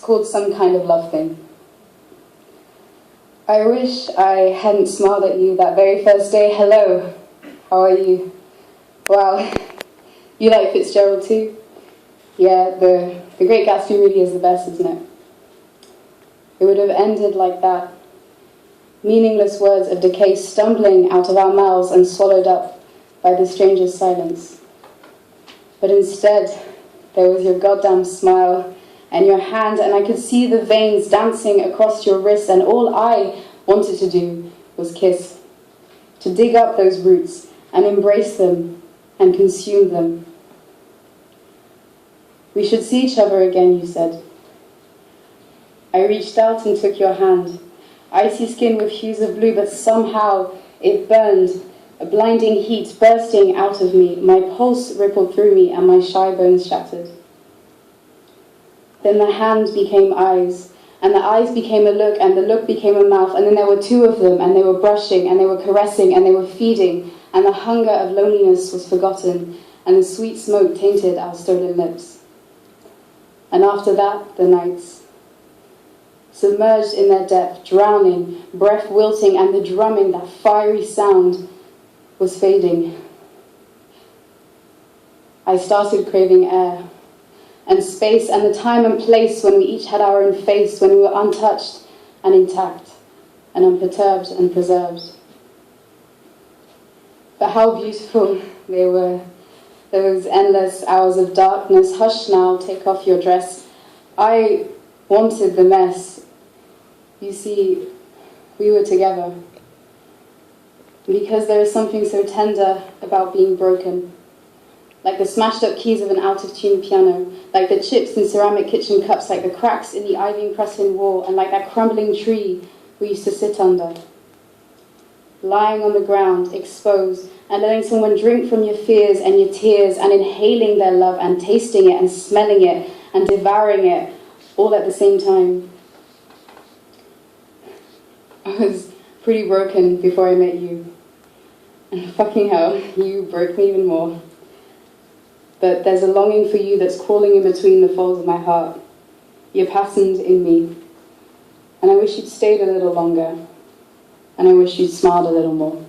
called Some Kind of Love Thing. I wish I hadn't smiled at you that very first day. Hello, how are you? Wow, you like Fitzgerald too? Yeah, the Great Gatsby really is the best, isn't it? It would have ended like that. Meaningless words of decay stumbling out of our mouths and swallowed up by the stranger's silence. But instead, there was your goddamn smile and your hand, and I could see the veins dancing across your wrist, and all I wanted to do was kiss, to dig up those roots and embrace them and consume them. We should see each other again, you said. I reached out and took your hand, icy skin with hues of blue, but somehow it burned, a blinding heat bursting out of me. My pulse rippled through me and my shy bones shattered. Then the hand became eyes, and the eyes became a look, and the look became a mouth, and then there were two of them, and they were brushing, and they were caressing, and they were feeding, and the hunger of loneliness was forgotten, and the sweet smoke tainted our stolen lips. And after that, the nights. Submerged in their depth, drowning, breath wilting, and the drumming, that fiery sound, was fading. I started craving air, and space, and the time and place when we each had our own face, when we were untouched and intact, and unperturbed and preserved. But how beautiful they were, those endless hours of darkness. Hush now, take off your dress. I wanted the mess. You see, we were together. Because there is something so tender about being broken. Like the smashed up keys of an out-of-tune piano, like the chips in ceramic kitchen cups, like the cracks in the ivy-encrusted wall, and like that crumbling tree we used to sit under. Lying on the ground, exposed, and letting someone drink from your fears and your tears, and inhaling their love, and tasting it, and smelling it, and devouring it, all at the same time. I was pretty broken before I met you. And fucking hell, you broke me even more. But there's a longing for you that's crawling in between the folds of my heart. You're patterned in me. And I wish you'd stayed a little longer. And I wish you'd smiled a little more.